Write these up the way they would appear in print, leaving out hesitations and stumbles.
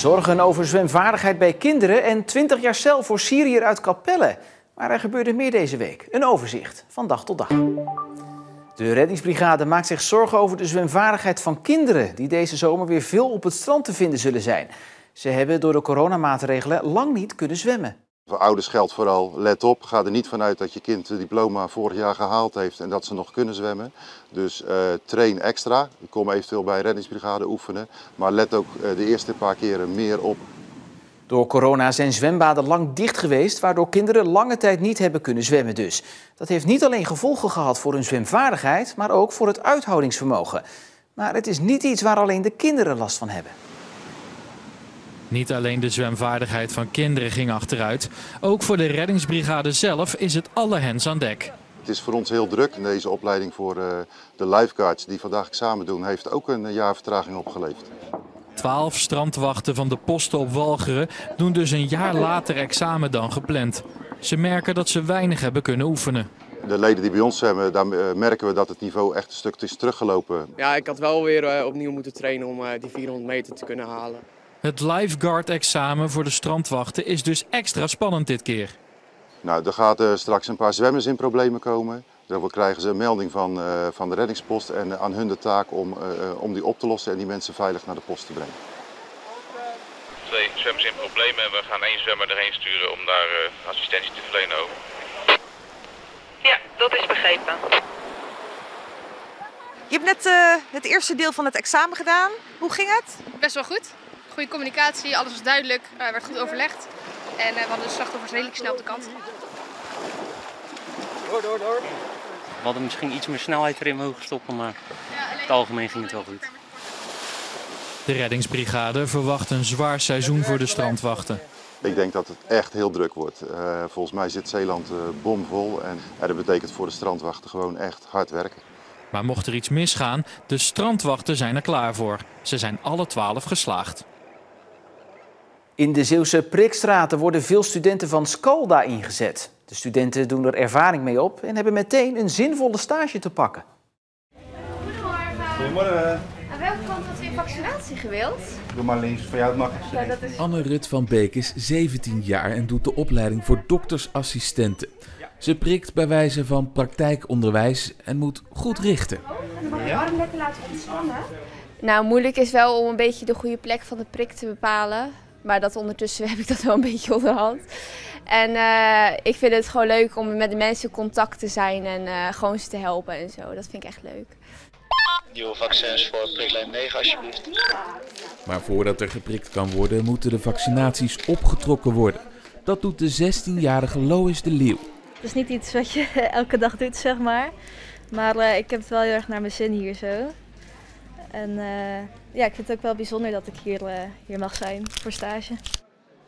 Zorgen over zwemvaardigheid bij kinderen en 20 jaar cel voor Syriër uit Capelle. Maar er gebeurde meer deze week. Een overzicht van dag tot dag. De reddingsbrigade maakt zich zorgen over de zwemvaardigheid van kinderen die deze zomer weer veel op het strand te vinden zullen zijn. Ze hebben door de coronamaatregelen lang niet kunnen zwemmen. Voor ouders geldt vooral, let op, ga er niet vanuit dat je kind het diploma vorig jaar gehaald heeft en dat ze nog kunnen zwemmen. Dus train extra, kom eventueel bij reddingsbrigade oefenen, maar let ook de eerste paar keren meer op. Door corona zijn zwembaden lang dicht geweest, waardoor kinderen lange tijd niet hebben kunnen zwemmen dus. Dat heeft niet alleen gevolgen gehad voor hun zwemvaardigheid, maar ook voor het uithoudingsvermogen. Maar het is niet iets waar alleen de kinderen last van hebben. Niet alleen de zwemvaardigheid van kinderen ging achteruit. Ook voor de reddingsbrigade zelf is het alle hens aan dek. Het is voor ons heel druk. Deze opleiding voor de lifeguards die vandaag examen doen heeft ook een jaar vertraging opgeleverd. 12 strandwachten van de posten op Walcheren doen dus een jaar later examen dan gepland. Ze merken dat ze weinig hebben kunnen oefenen. De leden die bij ons zwemmen, daar merken we dat het niveau echt een stuk is teruggelopen. Ja, ik had wel weer opnieuw moeten trainen om die 400 meter te kunnen halen. Het lifeguard-examen voor de strandwachten is dus extra spannend dit keer. Nou, er gaat straks een paar zwemmers in problemen komen. Daarvoor krijgen ze een melding van de reddingspost en aan hun de taak om die op te lossen en die mensen veilig naar de post te brengen. 2 zwemmers in problemen en we gaan 1 zwemmer erheen sturen om daar assistentie te verlenen over. Ja, dat is begrepen. Je hebt net het eerste deel van het examen gedaan. Hoe ging het? Best wel goed. Goede communicatie, alles was duidelijk, werd goed overlegd. En we hadden de slachtoffers redelijk snel op de kant. Door. We hadden misschien iets meer snelheid erin mogen stoppen, maar in het algemeen ging het wel goed. De reddingsbrigade verwacht een zwaar seizoen voor de strandwachten. Ik denk dat het echt heel druk wordt. Volgens mij zit Zeeland bomvol en dat betekent voor de strandwachten gewoon echt hard werken. Maar mocht er iets misgaan, de strandwachten zijn er klaar voor. Ze zijn alle 12 geslaagd. In de Zeeuwse prikstraten worden veel studenten van Scalda ingezet. De studenten doen er ervaring mee op en hebben meteen een zinvolle stage te pakken. Goedemorgen. Aan welke kant had u een vaccinatie gewild? Doe maar links, voor jou het makkelijkste. Ja, dat is... Anne Rut van Beek is 17 jaar en doet de opleiding voor doktersassistenten. Ze prikt bij wijze van praktijkonderwijs en moet goed richten. Mag je arm lekker laten ontspannen? Nou, moeilijk is wel om een beetje de goede plek van de prik te bepalen. Maar dat ondertussen heb ik dat wel een beetje onderhand. En ik vind het gewoon leuk om met de mensen in contact te zijn en gewoon ze te helpen en zo. Dat vind ik echt leuk. Nieuwe vaccins voor priklijn 9 alsjeblieft. Maar voordat er geprikt kan worden, moeten de vaccinaties opgetrokken worden. Dat doet de 16-jarige Lois de Leeuw. Het is niet iets wat je elke dag doet, zeg maar. Maar ik heb het wel heel erg naar mijn zin hier zo. En ja, ik vind het ook wel bijzonder dat ik hier mag zijn voor stage.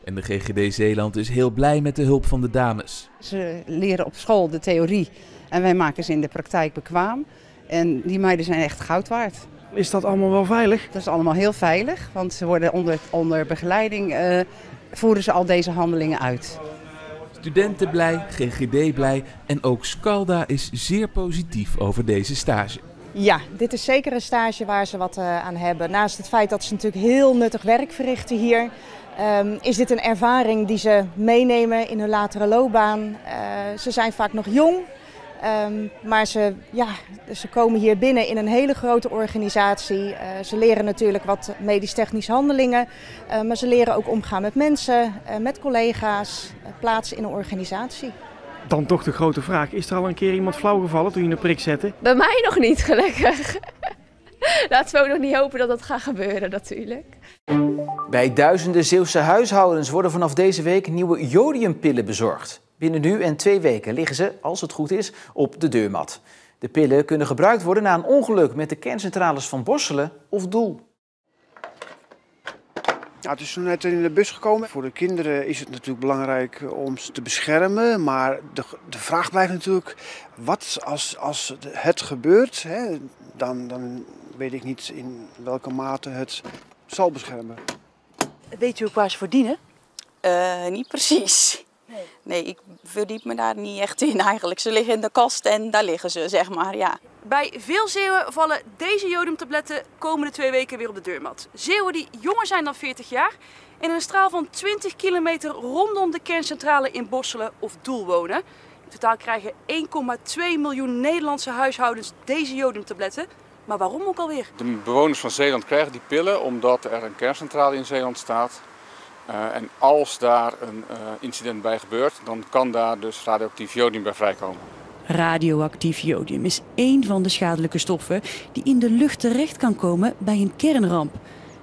En de GGD Zeeland is heel blij met de hulp van de dames. Ze leren op school de theorie en wij maken ze in de praktijk bekwaam. En die meiden zijn echt goud waard. Is dat allemaal wel veilig? Dat is allemaal heel veilig, want ze worden onder begeleiding voeren ze al deze handelingen uit. Studenten blij, GGD blij en ook Scalda is zeer positief over deze stage. Ja, dit is zeker een stage waar ze wat aan hebben. Naast het feit dat ze natuurlijk heel nuttig werk verrichten hier, is dit een ervaring die ze meenemen in hun latere loopbaan. Ze zijn vaak nog jong, maar ze komen hier binnen in een hele grote organisatie. Ze leren natuurlijk wat medisch-technische handelingen, maar ze leren ook omgaan met mensen, met collega's, plaatsen in een organisatie. Dan toch de grote vraag, is er al een keer iemand flauw gevallen toen je een prik zette? Bij mij nog niet, gelukkig. Laten we ook nog niet hopen dat dat gaat gebeuren natuurlijk. Bij duizenden Zeeuwse huishoudens worden vanaf deze week nieuwe jodiumpillen bezorgd. Binnen nu en 2 weken liggen ze, als het goed is, op de deurmat. De pillen kunnen gebruikt worden na een ongeluk met de kerncentrales van Borselen of Doel. Ja, het is zo net in de bus gekomen. Voor de kinderen is het natuurlijk belangrijk om ze te beschermen. Maar de vraag blijft natuurlijk, wat als het gebeurt, hè, dan weet ik niet in welke mate het zal beschermen. Weet u ook waar ze voor dienen? Niet precies. Nee, ik verdiep me daar niet echt in eigenlijk. Ze liggen in de kast en daar liggen ze, zeg maar, ja. Bij veel Zeeuwen vallen deze jodiumtabletten komende 2 weken weer op de deurmat. Zeeuwen die jonger zijn dan 40 jaar en in een straal van 20 kilometer rondom de kerncentrale in Borselen of Doel wonen. In totaal krijgen 1,2 miljoen Nederlandse huishoudens deze jodiumtabletten. Maar waarom ook alweer? De bewoners van Zeeland krijgen die pillen omdat er een kerncentrale in Zeeland staat. En als daar een incident bij gebeurt, dan kan daar dus radioactief jodium bij vrijkomen. Radioactief jodium is één van de schadelijke stoffen die in de lucht terecht kan komen bij een kernramp.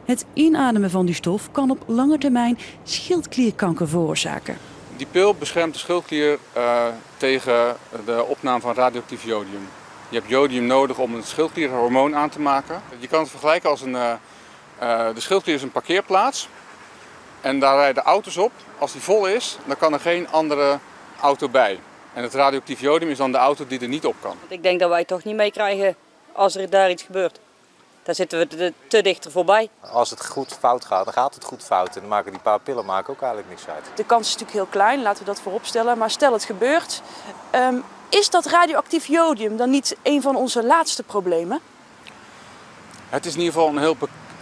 Het inademen van die stof kan op lange termijn schildklierkanker veroorzaken. Die pil beschermt de schildklier tegen de opname van radioactief jodium. Je hebt jodium nodig om een schildklierhormoon aan te maken. Je kan het vergelijken als de schildklier is een parkeerplaats. En daar rijden auto's op. Als die vol is, dan kan er geen andere auto bij. En het radioactief jodium is dan de auto die er niet op kan. Ik denk dat wij het toch niet meekrijgen als er daar iets gebeurt. Daar zitten we te dichter voorbij. Als het goed fout gaat, dan gaat het goed fout. En dan maken die paar pillen ook eigenlijk niks uit. De kans is natuurlijk heel klein, laten we dat vooropstellen. Maar stel het gebeurt, is dat radioactief jodium dan niet een van onze laatste problemen? Het is in ieder geval een heel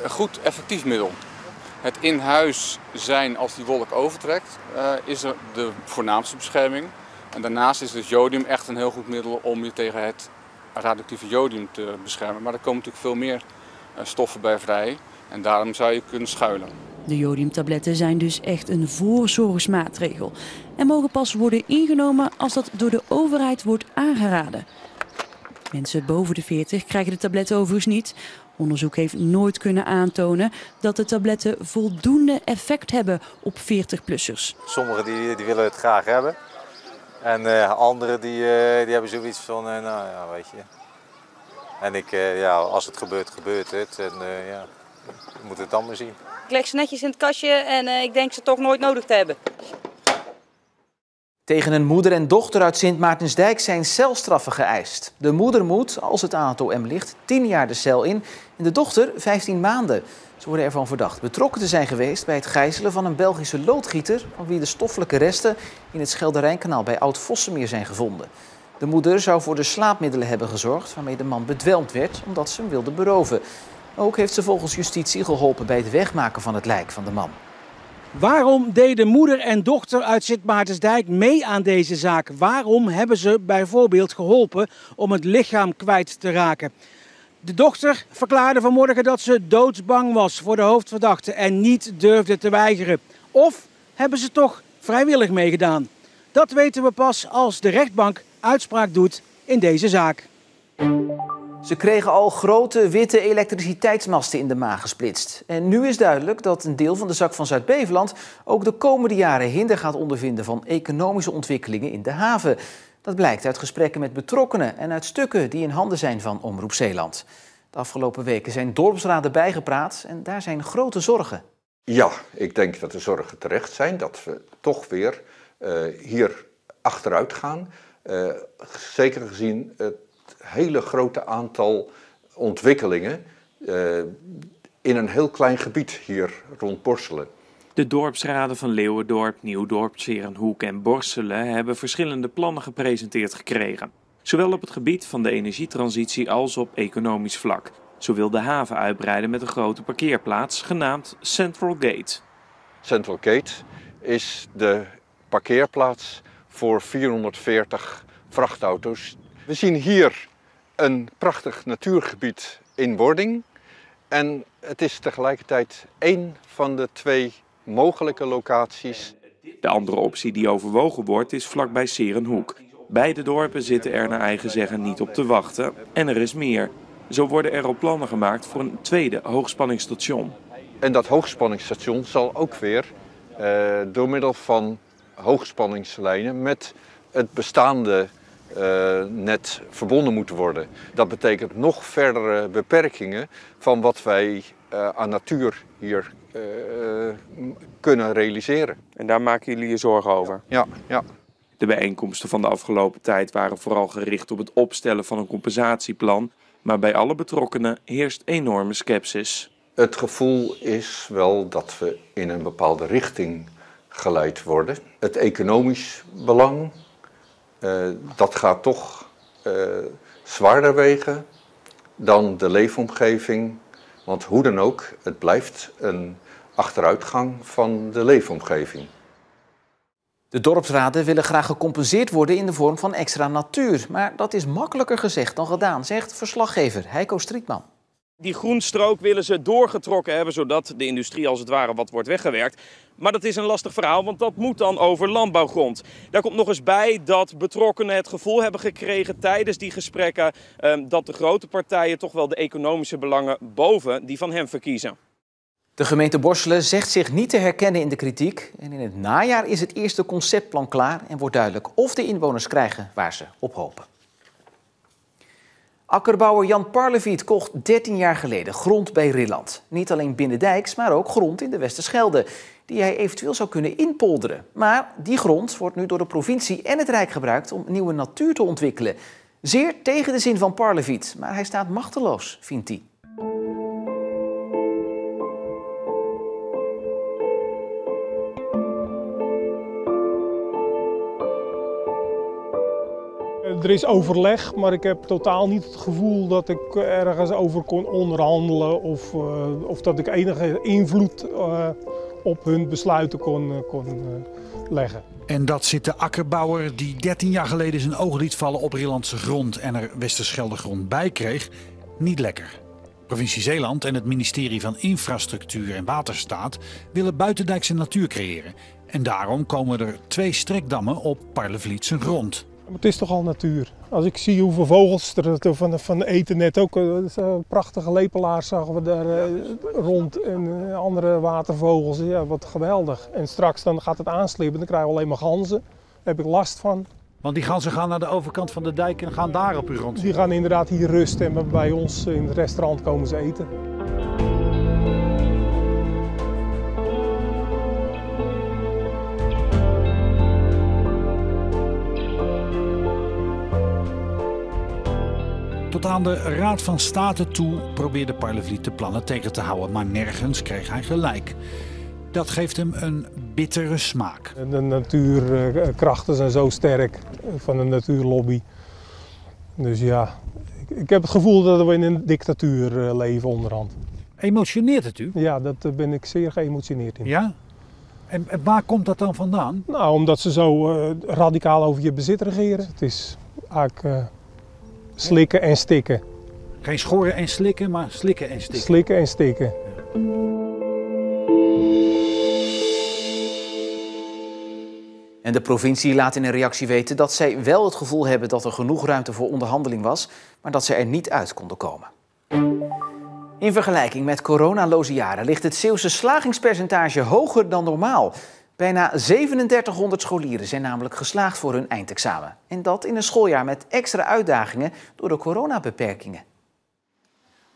goed effectief middel. Het in huis zijn als die wolk overtrekt is er de voornaamste bescherming. En daarnaast is dus jodium echt een heel goed middel om je tegen het radioactieve jodium te beschermen. Maar er komen natuurlijk veel meer stoffen bij vrij en daarom zou je kunnen schuilen. De jodiumtabletten zijn dus echt een voorzorgsmaatregel en mogen pas worden ingenomen als dat door de overheid wordt aangeraden. Mensen boven de 40 krijgen de tabletten overigens niet. Onderzoek heeft nooit kunnen aantonen dat de tabletten voldoende effect hebben op 40-plussers. Sommigen die willen het graag hebben. En anderen die hebben zoiets van, nou ja, weet je. En als het gebeurt, gebeurt het. En ja, we moeten het dan maar zien. Ik leg ze netjes in het kastje en ik denk ze toch nooit nodig te hebben. Tegen een moeder en dochter uit Sint Maartensdijk zijn celstraffen geëist. De moeder moet, als het aan het OM ligt, 10 jaar de cel in en de dochter 15 maanden. Ze worden ervan verdacht betrokken te zijn geweest bij het gijzelen van een Belgische loodgieter, van wie de stoffelijke resten in het Schelderijnkanaal bij Oud-Vossemeer zijn gevonden. De moeder zou voor de slaapmiddelen hebben gezorgd waarmee de man bedwelmd werd omdat ze hem wilde beroven. Ook heeft ze volgens justitie geholpen bij het wegmaken van het lijk van de man. Waarom deden moeder en dochter uit Sint Maartensdijk mee aan deze zaak? Waarom hebben ze bijvoorbeeld geholpen om het lichaam kwijt te raken? De dochter verklaarde vanmorgen dat ze doodsbang was voor de hoofdverdachte en niet durfde te weigeren. Of hebben ze toch vrijwillig meegedaan? Dat weten we pas als de rechtbank uitspraak doet in deze zaak. Ze kregen al grote witte elektriciteitsmasten in de maag gesplitst. En nu is duidelijk dat een deel van de zak van Zuid-Beveland ook de komende jaren hinder gaat ondervinden van economische ontwikkelingen in de haven. Dat blijkt uit gesprekken met betrokkenen en uit stukken die in handen zijn van Omroep Zeeland. De afgelopen weken zijn dorpsraden bijgepraat en daar zijn grote zorgen. Ja, ik denk dat de zorgen terecht zijn, dat we toch weer hier achteruit gaan. Zeker gezien het hele grote aantal ontwikkelingen in een heel klein gebied hier rond Borselen. De dorpsraden van Leeuwerdorp, Nieuwdorp, 's Heerenhoek en Borselen hebben verschillende plannen gepresenteerd gekregen. Zowel op het gebied van de energietransitie als op economisch vlak. Zo wil de haven uitbreiden met een grote parkeerplaats genaamd Central Gate. Central Gate is de parkeerplaats voor 440 vrachtauto's. We zien hier een prachtig natuurgebied in wording. En het is tegelijkertijd één van de 2 mogelijke locaties. De andere optie die overwogen wordt is vlakbij 's Heerenhoek. Beide dorpen zitten er naar eigen zeggen niet op te wachten. En er is meer. Zo worden er al plannen gemaakt voor een tweede hoogspanningsstation. En dat hoogspanningsstation zal ook weer door middel van hoogspanningslijnen met het bestaande net verbonden moeten worden. Dat betekent nog verdere beperkingen van wat wij aan natuur hier kunnen realiseren. En daar maken jullie je zorgen over? Ja, ja. De bijeenkomsten van de afgelopen tijd waren vooral gericht op het opstellen van een compensatieplan. Maar bij alle betrokkenen heerst enorme scepsis. Het gevoel is wel dat we in een bepaalde richting geleid worden. Het economisch belang, dat gaat toch zwaarder wegen dan de leefomgeving. Want hoe dan ook, het blijft een achteruitgang van de leefomgeving. De dorpsraden willen graag gecompenseerd worden in de vorm van extra natuur. Maar dat is makkelijker gezegd dan gedaan, zegt verslaggever Heiko Strietman. Die groenstrook willen ze doorgetrokken hebben, zodat de industrie als het ware wat wordt weggewerkt. Maar dat is een lastig verhaal, want dat moet dan over landbouwgrond. Daar komt nog eens bij dat betrokkenen het gevoel hebben gekregen tijdens die gesprekken dat de grote partijen toch wel de economische belangen boven die van hen verkiezen. De gemeente Borselen zegt zich niet te herkennen in de kritiek. En in het najaar is het eerste conceptplan klaar en wordt duidelijk of de inwoners krijgen waar ze op hopen. Akkerbouwer Jan Parleviet kocht 13 jaar geleden grond bij Rilland. Niet alleen binnendijks, maar ook grond in de Westerschelde, die hij eventueel zou kunnen inpolderen. Maar die grond wordt nu door de provincie en het Rijk gebruikt om nieuwe natuur te ontwikkelen. Zeer tegen de zin van Parleviet, maar hij staat machteloos, vindt hij. Er is overleg, maar ik heb totaal niet het gevoel dat ik ergens over kon onderhandelen of dat ik enige invloed op hun besluiten kon leggen. En dat zit de akkerbouwer die 13 jaar geleden zijn ogen liet vallen op Rillandse grond en er Westerschelde grond bij kreeg, niet lekker. Provincie Zeeland en het ministerie van Infrastructuur en Waterstaat willen buitendijkse natuur creëren. En daarom komen er 2 strekdammen op Parlevietse grond. Het is toch al natuur. Als ik zie hoeveel vogels er van eten net ook. Prachtige lepelaars zagen we daar rond en andere watervogels. Ja, wat geweldig. En straks dan gaat het aanslippen, dan krijgen we alleen maar ganzen. Daar heb ik last van. Want die ganzen gaan naar de overkant van de dijk en gaan daar op uw grond. Die gaan inderdaad hier rusten en bij ons in het restaurant komen ze eten. Tot aan de Raad van State toe probeerde Parleviet de plannen tegen te houden, maar nergens kreeg hij gelijk. Dat geeft hem een bittere smaak. De natuurkrachten zijn zo sterk van de natuurlobby. Dus ja, ik heb het gevoel dat we in een dictatuur leven onderhand. Emotioneert het u? Ja, daar ben ik zeer geëmotioneerd in. Ja? En waar komt dat dan vandaan? Nou, omdat ze zo radicaal over je bezit regeren. Het is eigenlijk slikken en stikken. Geen schoren en slikken, maar slikken en stikken. Slikken en stikken. En de provincie laat in een reactie weten dat zij wel het gevoel hebben dat er genoeg ruimte voor onderhandeling was, maar dat ze er niet uit konden komen. In vergelijking met coronaloze jaren ligt het Zeeuwse slagingspercentage hoger dan normaal. Bijna 3700 scholieren zijn namelijk geslaagd voor hun eindexamen. En dat in een schooljaar met extra uitdagingen door de coronabeperkingen.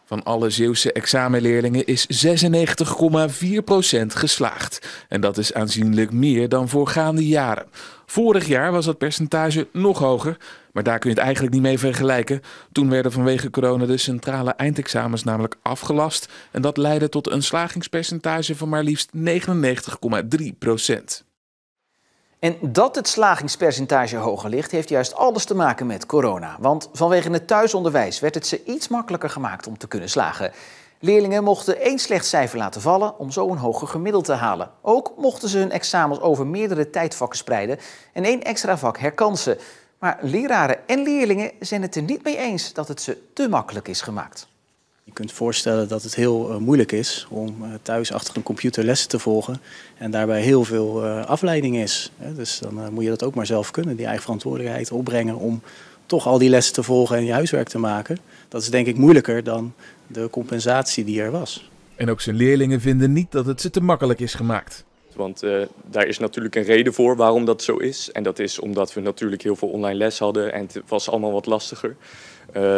Van alle Zeeuwse examenleerlingen is 96,4% geslaagd. En dat is aanzienlijk meer dan voorgaande jaren. Vorig jaar was dat percentage nog hoger, maar daar kun je het eigenlijk niet mee vergelijken. Toen werden vanwege corona de centrale eindexamens namelijk afgelast. En dat leidde tot een slagingspercentage van maar liefst 99,3%. En dat het slagingspercentage hoger ligt, heeft juist alles te maken met corona. Want vanwege het thuisonderwijs werd het ze iets makkelijker gemaakt om te kunnen slagen. Leerlingen mochten 1 slecht cijfer laten vallen om zo een hoger gemiddelde te halen. Ook mochten ze hun examens over meerdere tijdvakken spreiden en 1 extra vak herkansen. Maar leraren en leerlingen zijn het er niet mee eens dat het ze te makkelijk is gemaakt. Je kunt voorstellen dat het heel moeilijk is om thuis achter een computer lessen te volgen en daarbij heel veel afleiding is. Dus dan moet je dat ook maar zelf kunnen, die eigen verantwoordelijkheid opbrengen om toch al die lessen te volgen en je huiswerk te maken. Dat is denk ik moeilijker dan de compensatie die er was. En ook zijn leerlingen vinden niet dat het ze te makkelijk is gemaakt. Want daar is natuurlijk een reden voor waarom dat zo is. En dat is omdat we natuurlijk heel veel online les hadden en het was allemaal wat lastiger.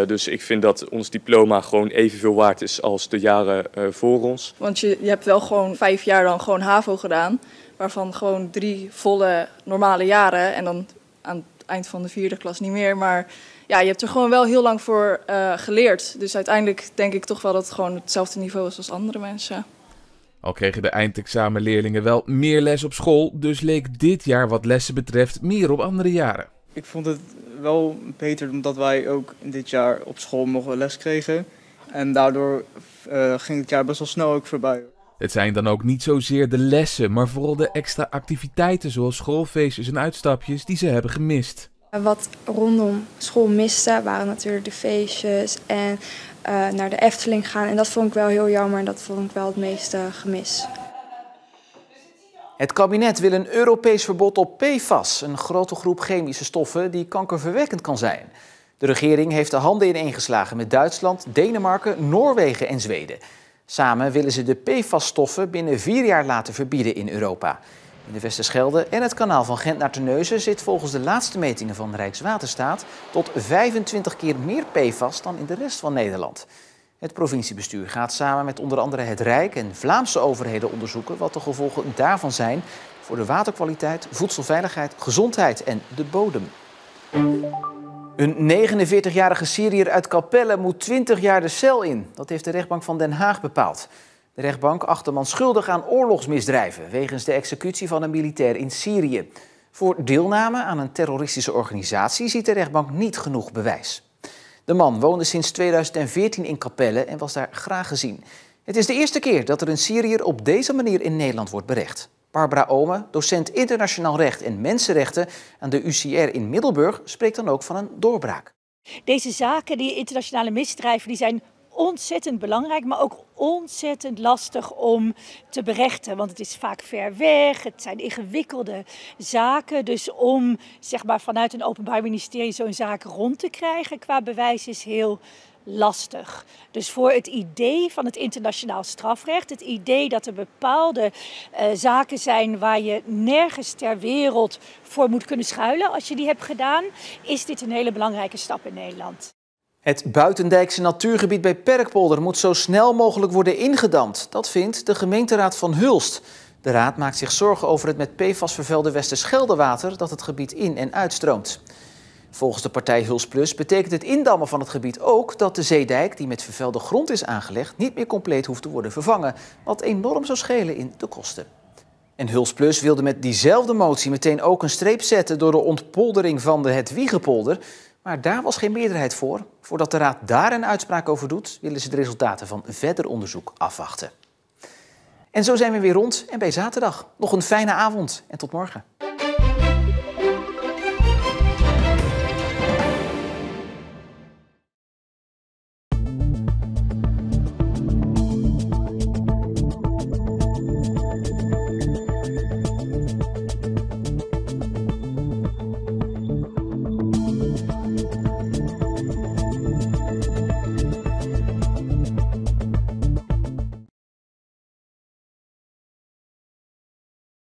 Dus ik vind dat ons diploma gewoon evenveel waard is als de jaren voor ons. Want je hebt wel gewoon 5 jaar dan gewoon HAVO gedaan. Waarvan gewoon 3 volle normale jaren. En dan aan het eind van de 4e klas niet meer. Maar ja, je hebt er gewoon wel heel lang voor geleerd. Dus uiteindelijk denk ik toch wel dat het gewoon hetzelfde niveau is als andere mensen. Al kregen de eindexamenleerlingen wel meer les op school, dus leek dit jaar wat lessen betreft meer op andere jaren. Ik vond het wel beter omdat wij ook dit jaar op school nog wel les kregen. En daardoor ging het jaar best wel snel ook voorbij. Het zijn dan ook niet zozeer de lessen, maar vooral de extra activiteiten zoals schoolfeestjes en uitstapjes die ze hebben gemist. Wat rondom school miste waren natuurlijk de feestjes en naar de Efteling gaan. En dat vond ik wel heel jammer en dat vond ik wel het meeste gemis. Het kabinet wil een Europees verbod op PFAS, een grote groep chemische stoffen die kankerverwekkend kan zijn. De regering heeft de handen ineengeslagen met Duitsland, Denemarken, Noorwegen en Zweden. Samen willen ze de PFAS-stoffen binnen 4 jaar laten verbieden in Europa. In de Westerschelde en het kanaal van Gent naar Terneuzen zit volgens de laatste metingen van Rijkswaterstaat tot 25 keer meer PFAS dan in de rest van Nederland. Het provinciebestuur gaat samen met onder andere het Rijk en Vlaamse overheden onderzoeken wat de gevolgen daarvan zijn voor de waterkwaliteit, voedselveiligheid, gezondheid en de bodem. Een 49-jarige Syriër uit Capelle moet 20 jaar de cel in. Dat heeft de rechtbank van Den Haag bepaald. De rechtbank acht de man schuldig aan oorlogsmisdrijven wegens de executie van een militair in Syrië. Voor deelname aan een terroristische organisatie ziet de rechtbank niet genoeg bewijs. De man woonde sinds 2014 in Capelle en was daar graag gezien. Het is de eerste keer dat er een Syriër op deze manier in Nederland wordt berecht. Barbara Ome, docent internationaal recht en mensenrechten aan de UCR in Middelburg, spreekt dan ook van een doorbraak. Deze zaken, die internationale misdrijven, die zijn ontzettend belangrijk, maar ook ontzettend lastig om te berechten. Want het is vaak ver weg, het zijn ingewikkelde zaken. Dus om vanuit een openbaar ministerie zo'n zaak rond te krijgen qua bewijs is heel lastig. Dus voor het idee van het internationaal strafrecht, het idee dat er bepaalde zaken zijn waar je nergens ter wereld voor moet kunnen schuilen als je die hebt gedaan, is dit een hele belangrijke stap in Nederland. Het buitendijkse natuurgebied bij Perkpolder moet zo snel mogelijk worden ingedamd. Dat vindt de gemeenteraad van Hulst. De raad maakt zich zorgen over het met PFAS vervuilde Westerscheldewater dat het gebied in- en uitstroomt. Volgens de partij HulstPlus betekent het indammen van het gebied ook dat de zeedijk die met vervuilde grond is aangelegd niet meer compleet hoeft te worden vervangen, wat enorm zou schelen in de kosten. En HulstPlus wilde met diezelfde motie meteen ook een streep zetten door de ontpoldering van de Hedwiegepolder. Maar daar was geen meerderheid voor. Voordat de raad daar een uitspraak over doet, willen ze de resultaten van verder onderzoek afwachten. En zo zijn we weer rond en bij zaterdag. Nog een fijne avond en tot morgen.